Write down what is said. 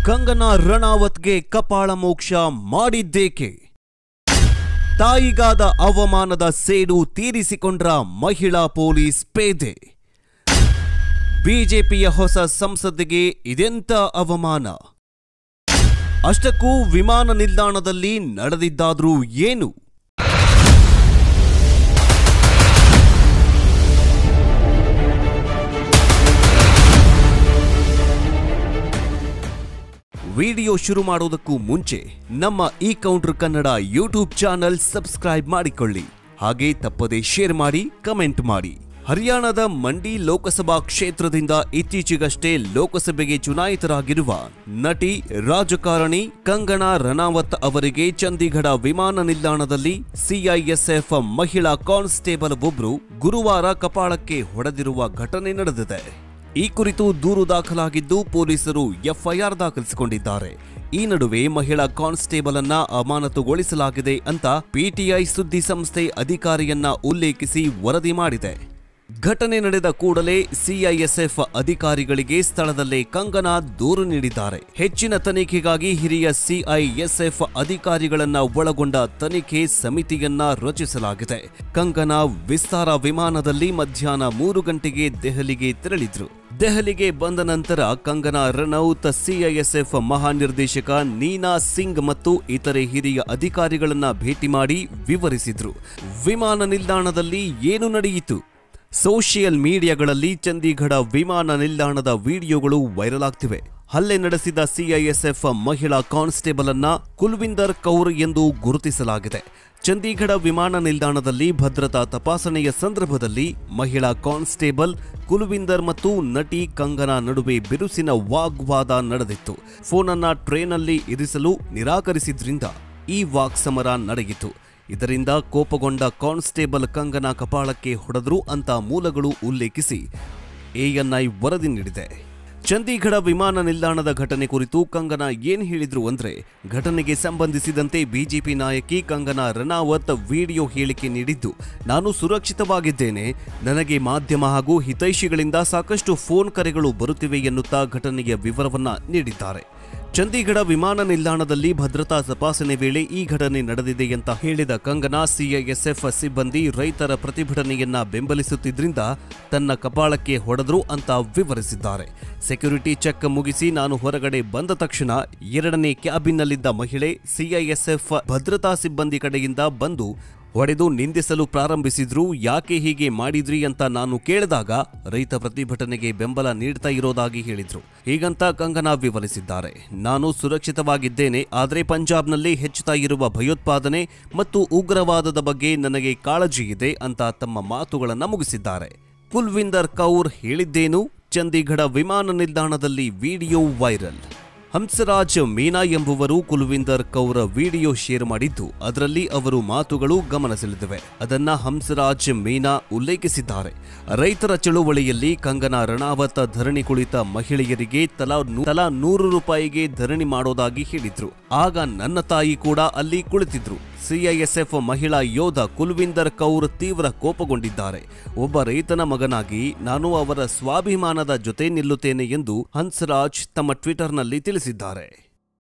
ಕಂಗನಾ ರಣಾವತ್ಗೆ ಕಪಾಳ ಮೋಕ್ಷ ಮಾಡಿದ್ದೇಕೆ? ತಾಯಿಗಾದ ಅವಮಾನದ ಸೇಡು ತೀರಿಸಿಕೊಂಡ್ರ ಮಹಿಳಾ ಪೊಲೀಸ್ ಪೇದೆ. ಬಿಜೆಪಿಯ ಹೊಸ ಸಂಸದ್ಗೆ ಇದೆಂತ ಅವಮಾನ? ಅಷ್ಟಕ್ಕೂ ವಿಮಾನ ನಿಲ್ದಾಣದಲ್ಲಿ ನಡೆದಿದ್ದಾದ್ರೂ ಏನು? ವಿಡಿಯೋ ಶುರು ಮಾಡೋದಕ್ಕೂ ಮುಂಚೆ ನಮ್ಮ ಈ counter Kannada YouTube channel subscribe ಮಾಡಿಕೊಳ್ಳಿ. ಹಾಗೆ ತಪ್ಪದೇ ಶೇರ್ ಮಾಡಿ, ಕಮೆಂಟ್ ಮಾಡಿ. ಹರಿಯಾಣದ ಮಂಡಿ ಲೋಕಸಭಾ ಕ್ಷೇತ್ರದಿಂದ ಇತ್ತೀಚೆಗಷ್ಟೇ ಲೋಕಸಭೆಗೆ ಚುನಾಯಿತರಾಗಿರುವ ನಟಿ ರಾಜಕಾರಣಿ ಕಂಗನಾ ರಣಾವತ್ ಅವರಿಗೆ ಚಂಡೀಗಢ ವಿಮಾನ ನಿಲ್ದಾಣದಲ್ಲಿ ಸಿಐಎಸ್ಎಫ್ ಮಹಿಳಾ ಕಾನ್ಸ್ಟೇಬಲ್ ಒಬ್ಬರು ಗುರುವಾರ ಕಪಾಳಕ್ಕೆ ಹೊಡೆದಿರುವ ಘಟನೆ ನಡೆದಿದೆ. ಈ ಕುರಿತು ದೂರು ದಾಖಲಾಗಿದ್ದು ಪೊಲೀಸರು ಎಫ್ಐಆರ್ ದಾಖಲಿಸಿಕೊಂಡಿದ್ದಾರೆ. ಈ ನಡುವೆ ಮಹಿಳಾ ಕಾನ್ಸ್ಟೇಬಲ್ ಅನ್ನ ಅಮಾನತುಗೊಳಿಸಲಾಗಿದೆ ಅಂತ ಪಿಟಿಐ ಸುದ್ದಿ ಸಂಸ್ಥೆ ಅಧಿಕಾರಿಯನ್ನ ಉಲ್ಲೇಖಿಸಿ ವರದಿ ಮಾಡಿದೆ. ಘಟನೆ ನಡೆದ ಕೂಡಲೇ ಸಿಐಎಸ್ಎಫ್ ಅಧಿಕಾರಿಗಳಿಗೆ ಸ್ಥಳದಲ್ಲೇ ಕಂಗನಾ ದೂರು ನೀಡಿದ್ದಾರೆ. ಹೆಚ್ಚಿನ ತನಿಖೆಗಾಗಿ ಹಿರಿಯ ಸಿಐಎಸ್ಎಫ್ ಅಧಿಕಾರಿಗಳನ್ನ ಒಳಗೊಂಡ ತನಿಖೆ ಸಮಿತಿಯನ್ನ ರಚಿಸಲಾಗಿದೆ. ಕಂಗನಾ ವಿಸ್ತಾರ ವಿಮಾನದಲ್ಲಿ ಮಧ್ಯಾಹ್ನ 3 ಗಂಟೆಗೆ ದೆಹಲಿಗೆ ತೆರಳಿದ್ರು. ದೆಹಲಿಗೆ ಬಂದ ನಂತರ ಕಂಗನಾ ರಣೌತ್ ಸಿಐಎಸ್ಎಫ್ ಮಹಾನಿರ್ದೇಶಕ ನೀನಾ ಸಿಂಗ್ ಮತ್ತು ಇತರೆ ಹಿರಿಯ ಅಧಿಕಾರಿಗಳನ್ನ ಭೇಟಿ ಮಾಡಿ ವಿವರಿಸಿದ್ರು. ವಿಮಾನ ನಿಲ್ದಾಣದಲ್ಲಿ ಏನು ನಡೆಯಿತು? ಸೋಷಿಯಲ್ ಮೀಡಿಯಾಗಳಲ್ಲಿ ಚಂಡೀಗಢ ವಿಮಾನ ನಿಲ್ದಾಣದ ವಿಡಿಯೋಗಳು ವೈರಲ್ ಆಗ್ತಿವೆ. ಹಲ್ಲೆ ನಡೆಸಿದ ಸಿಐಎಸ್ಎಫ್ ಮಹಿಳಾ ಕಾನ್ಸ್ಟೇಬಲ್ ಅನ್ನ ಕುಲ್ವಿಂದರ್ ಕೌರ್ ಎಂದು ಗುರುತಿಸಲಾಗಿದೆ. ಚಂಡೀಗಢ ವಿಮಾನ ನಿಲ್ದಾಣದಲ್ಲಿ ಭದ್ರತಾ ತಪಾಸಣೆಯ ಸಂದರ್ಭದಲ್ಲಿ ಮಹಿಳಾ ಕಾನ್ಸ್ಟೇಬಲ್ ಕುಲ್ವಿಂದರ್ ಮತ್ತು ನಟಿ ಕಂಗನಾ ನಡುವೆ ಬಿರುಸಿನ ವಾಗ್ವಾದ ನಡೆದಿತ್ತು. ಫೋನನ್ನ ಟ್ರೇನಲ್ಲಿ ಇರಿಸಲು ನಿರಾಕರಿಸಿದ್ರಿಂದ ಈ ವಾಕ್ಸಮರ ನಡೆಯಿತು. ಇದರಿಂದ ಕೋಪಗೊಂಡ ಕಾನ್ಸ್ಟೇಬಲ್ ಕಂಗನಾ ಕಪಾಳಕ್ಕೆ ಹೊಡೆದ್ರು ಅಂತ ಮೂಲಗಳು ಉಲ್ಲೇಖಿಸಿ ಎಎನ್ಐ ವರದಿ ನೀಡಿದೆ. ಚಂಡೀಗಢ ವಿಮಾನ ನಿಲ್ದಾಣದ ಘಟನೆ ಕುರಿತು ಕಂಗನಾ ಏನ್ ಹೇಳಿದ್ರು ಅಂದ್ರೆ, ಘಟನೆಗೆ ಸಂಬಂಧಿಸಿದಂತೆ ಬಿಜೆಪಿ ನಾಯಕಿ ಕಂಗನಾ ರಣಾವತ್ ವಿಡಿಯೋ ಹೇಳಿಕೆ ನೀಡಿದ್ದು, ನಾನು ಸುರಕ್ಷಿತವಾಗಿದ್ದೇನೆ, ನನಗೆ ಮಾಧ್ಯಮ ಹಾಗೂ ಹಿತೈಷಿಗಳಿಂದ ಸಾಕಷ್ಟು ಫೋನ್ ಕರೆಗಳು ಬರುತ್ತಿವೆ ಎನ್ನುತ್ತಾ ಘಟನೆಯ ವಿವರವನ್ನ ನೀಡಿದ್ದಾರೆ. ಚಂಡೀಗಢ ವಿಮಾನ ನಿಲ್ದಾಣದಲ್ಲಿ ಭದ್ರತಾ ತಪಾಸಣೆ ವೇಳೆ ಈ ಘಟನೆ ನಡೆದಿದೆ ಅಂತ ಹೇಳಿದ ಕಂಗನಾ, ಸಿಐಎಸ್ಎಫ್ ಸಿಬ್ಬಂದಿ ರೈತರ ಪ್ರತಿಭಟನೆಯನ್ನ ಬೆಂಬಲಿಸುತ್ತಿದ್ರಿಂದ ತನ್ನ ಕಪಾಳಕ್ಕೆ ಹೊಡೆದ್ರು ಅಂತ ವಿವರಿಸಿದ್ದಾರೆ. ಸೆಕ್ಯೂರಿಟಿ ಚೆಕ್ ಮುಗಿಸಿ ನಾನು ಹೊರಗಡೆ ಬಂದ ತಕ್ಷಣ 2ನೇ ಕ್ಯಾಬಿನ್ನಲ್ಲಿದ್ದ ಮಹಿಳೆ ಸಿಐಎಸ್ಎಫ್ ಭದ್ರತಾ ಸಿಬ್ಬಂದಿ ಕಡೆಯಿಂದ ಬಂದು ಹೊಡೆದು ನಿಂದಿಸಲು ಪ್ರಾರಂಭಿಸಿದ್ರು. ಯಾಕೆ ಹೀಗೆ ಮಾಡಿದ್ರಿ ಅಂತ ನಾನು ಕೇಳಿದಾಗ ರೈತ ಪ್ರತಿಭಟನೆಗೆ ಬೆಂಬಲ ನೀಡ್ತಾ ಇರೋದಾಗಿ ಹೇಳಿದ್ರು. ಹೀಗಂತ ಕಂಗನಾ ವಿವರಿಸಿದ್ದಾರೆ. ನಾನು ಸುರಕ್ಷಿತವಾಗಿದ್ದೇನೆ, ಆದರೆ ಪಂಜಾಬ್ನಲ್ಲಿ ಹೆಚ್ಚುತ್ತಾ ಇರುವ ಭಯೋತ್ಪಾದನೆ ಮತ್ತು ಉಗ್ರವಾದದ ಬಗ್ಗೆ ನನಗೆ ಕಾಳಜಿ ಇದೆ ಅಂತ ತಮ್ಮ ಮಾತುಗಳನ್ನು ಮುಗಿಸಿದ್ದಾರೆ. ಕುಲ್ವಿಂದರ್ ಕೌರ್ ಹೇಳಿದ್ದೇನು? ಚಂಡೀಗಢ ವಿಮಾನ ನಿಲ್ದಾಣದಲ್ಲಿ ವಿಡಿಯೋ ವೈರಲ್. ಹಂಸರಾಜ್ ಮೀನಾ ಎಂಬುವರು ಕುಲ್ವಿಂದರ್ ಕೌರ್ ವಿಡಿಯೋ ಶೇರ್ ಮಾಡಿದ್ದು, ಅದರಲ್ಲಿ ಅವರು ಮಾತುಗಳು ಗಮನ ಸೆಳೆದಿವೆ. ಅದನ್ನ ಹಂಸರಾಜ್ ಮೀನಾ ಉಲ್ಲೇಖಿಸಿದ್ದಾರೆ. ರೈತರ ಚಳುವಳಿಯಲ್ಲಿ ಕಂಗನಾ ರಣಾವತ್ ಧರಣಿ ಕುಳಿತ ಮಹಿಳೆಯರಿಗೆ ತಲಾ 100 ರೂಪಾಯಿಗೆ ಧರಣಿ ಮಾಡೋದಾಗಿ ಹೇಳಿದ್ರು. ಆಗ ನನ್ನ ತಾಯಿ ಕೂಡ ಅಲ್ಲಿ ಕುಳಿತಿದ್ರು. ಸಿಐಎಸ್ಎಫ್ ಮಹಿಳಾ ಯೋಧ ಕುಲ್ವಿಂದರ್ ಕೌರ್ ತೀವ್ರ ಕೋಪಗೊಂಡಿದ್ದಾರೆ. ಒಬ್ಬ ರೈತನ ಮಗನಾಗಿ ನಾನು ಅವರ ಸ್ವಾಭಿಮಾನದ ಜೊತೆ ನಿಲ್ಲುತ್ತೇನೆ ಎಂದು ಹಂಸರಾಜ್ ತಮ್ಮ ಟ್ವಿಟರ್ನಲ್ಲಿ ತಿಳಿಸಿದ್ದಾರೆ.